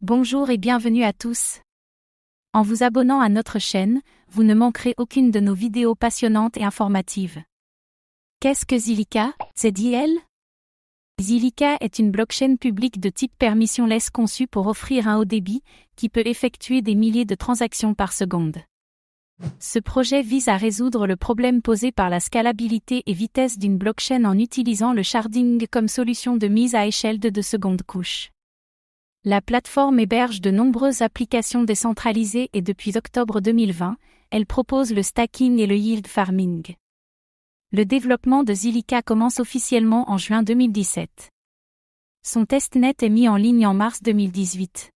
Bonjour et bienvenue à tous. En vous abonnant à notre chaîne, vous ne manquerez aucune de nos vidéos passionnantes et informatives. Qu'est-ce que Zilliqa, ZIL? Zilliqa est une blockchain publique de type permissionless conçue pour offrir un haut débit, qui peut effectuer des milliers de transactions par seconde. Ce projet vise à résoudre le problème posé par la scalabilité et vitesse d'une blockchain en utilisant le sharding comme solution de mise à échelle de seconde couche. La plateforme héberge de nombreuses applications décentralisées et depuis octobre 2020, elle propose le stacking et le yield farming. Le développement de Zilliqa commence officiellement en juin 2017. Son testnet est mis en ligne en mars 2018.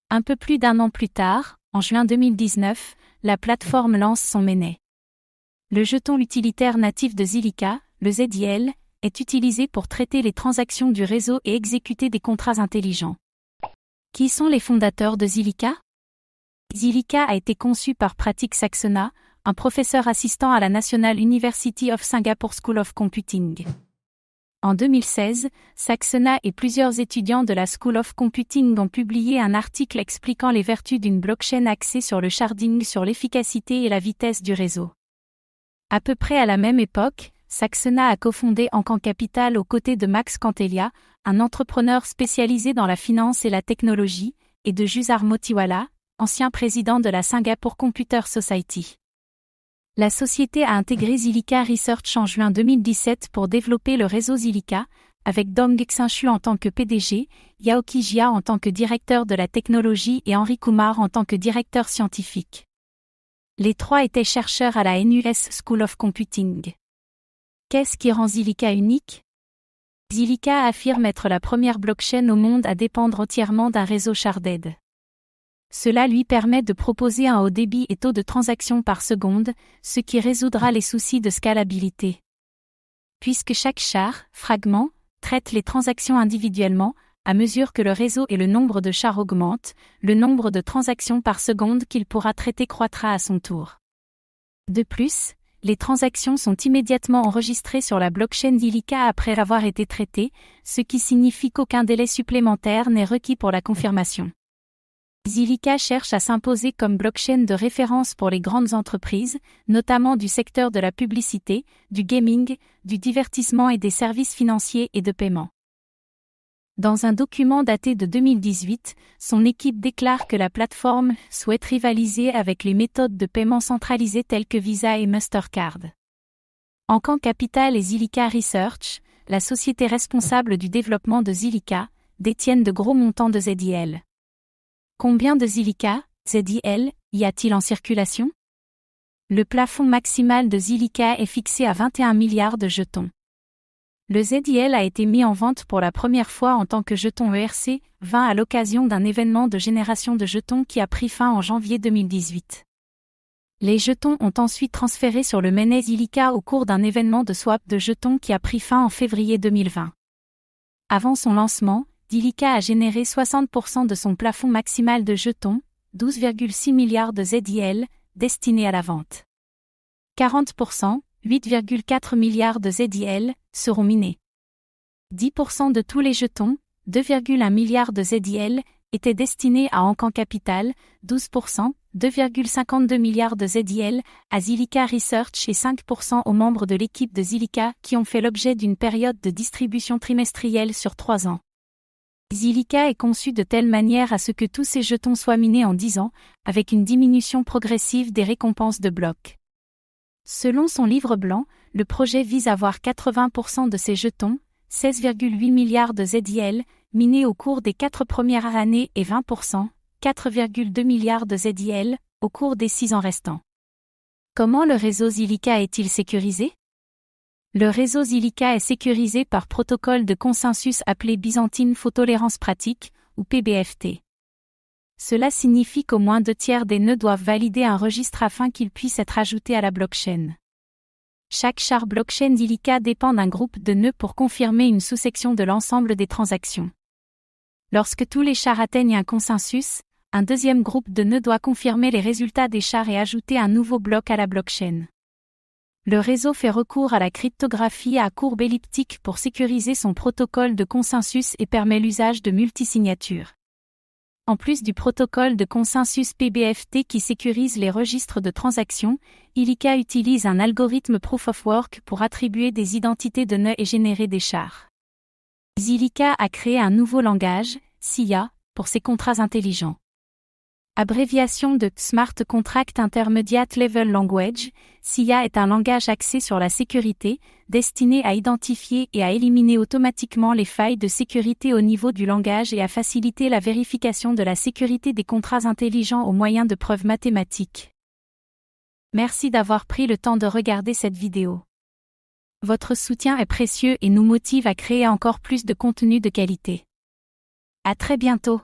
Un peu plus d'un an plus tard, en juin 2019, la plateforme lance son mainnet. Le jeton utilitaire natif de Zilliqa, le ZIL, est utilisé pour traiter les transactions du réseau et exécuter des contrats intelligents. Qui sont les fondateurs de Zilliqa? Zilliqa a été conçu par Pratik Saxena, un professeur assistant à la National University of Singapore School of Computing. En 2016, Saxena et plusieurs étudiants de la School of Computing ont publié un article expliquant les vertus d'une blockchain axée sur le sharding sur l'efficacité et la vitesse du réseau. À peu près à la même époque, Saxena a cofondé Ancan Capital aux côtés de Max Cantelia, un entrepreneur spécialisé dans la finance et la technologie, et de Jusar Motiwala, ancien président de la Singapore Computer Society. La société a intégré Zilliqa Research en juin 2017 pour développer le réseau Zilliqa, avec Dong Xinshu en tant que PDG, Yaoqi Jia en tant que directeur de la technologie et Henri Kumar en tant que directeur scientifique. Les trois étaient chercheurs à la NUS School of Computing. Qu'est-ce qui rend Zilliqa unique? Zilliqa affirme être la première blockchain au monde à dépendre entièrement d'un réseau sharded. Cela lui permet de proposer un haut débit et taux de transaction par seconde, ce qui résoudra les soucis de scalabilité. Puisque chaque char, fragment, traite les transactions individuellement, à mesure que le réseau et le nombre de chars augmentent, le nombre de transactions par seconde qu'il pourra traiter croîtra à son tour. De plus, les transactions sont immédiatement enregistrées sur la blockchain Zilliqa après avoir été traitées, ce qui signifie qu'aucun délai supplémentaire n'est requis pour la confirmation. Zilliqa cherche à s'imposer comme blockchain de référence pour les grandes entreprises, notamment du secteur de la publicité, du gaming, du divertissement et des services financiers et de paiement. Dans un document daté de 2018, son équipe déclare que la plateforme souhaite rivaliser avec les méthodes de paiement centralisées telles que Visa et Mastercard. Ancan Capital et Zilliqa Research, la société responsable du développement de Zilliqa, détiennent de gros montants de ZIL. Combien de Zilliqa, ZIL, y a-t-il en circulation? Le plafond maximal de Zilliqa est fixé à 21 milliards de jetons. Le ZIL a été mis en vente pour la première fois en tant que jeton ERC-20 à l'occasion d'un événement de génération de jetons qui a pris fin en janvier 2018. Les jetons ont ensuite transféré sur le mainnet Zilliqa au cours d'un événement de swap de jetons qui a pris fin en février 2020. Avant son lancement, Zilliqa a généré 60% de son plafond maximal de jetons, 12,6 milliards de ZIL, destinés à la vente. 40%, 8,4 milliards de ZIL, seront minés. 10% de tous les jetons, 2,1 milliards de ZIL, étaient destinés à Ancan Capital, 12%, 2,52 milliards de ZIL, à Zilliqa Research et 5% aux membres de l'équipe de Zilliqa qui ont fait l'objet d'une période de distribution trimestrielle sur 3 ans. Zilliqa est conçu de telle manière à ce que tous ces jetons soient minés en 10 ans, avec une diminution progressive des récompenses de blocs. Selon son livre blanc, le projet vise à avoir 80% de ces jetons, 16,8 milliards de ZIL, minés au cours des 4 premières années et 20%, 4,2 milliards de ZIL, au cours des 6 ans restants. Comment le réseau Zilliqa est-il sécurisé? Le réseau Zilliqa est sécurisé par protocole de consensus appelé Byzantine Fault Tolerance Pratique, ou PBFT. Cela signifie qu'au moins 2/3 des nœuds doivent valider un registre afin qu'il puisse être ajouté à la blockchain. Chaque char blockchain Zilliqa dépend d'un groupe de nœuds pour confirmer une sous-section de l'ensemble des transactions. Lorsque tous les chars atteignent un consensus, un deuxième groupe de nœuds doit confirmer les résultats des chars et ajouter un nouveau bloc à la blockchain. Le réseau fait recours à la cryptographie à courbe elliptique pour sécuriser son protocole de consensus et permet l'usage de multisignatures. En plus du protocole de consensus PBFT qui sécurise les registres de transactions, Ilika utilise un algorithme Proof of Work pour attribuer des identités de nœuds et générer des chars. Ilika a créé un nouveau langage, SIA, pour ses contrats intelligents. Abréviation de Smart Contract Intermediate Level Language, SIA est un langage axé sur la sécurité, destiné à identifier et à éliminer automatiquement les failles de sécurité au niveau du langage et à faciliter la vérification de la sécurité des contrats intelligents au moyen de preuves mathématiques. Merci d'avoir pris le temps de regarder cette vidéo. Votre soutien est précieux et nous motive à créer encore plus de contenu de qualité. À très bientôt.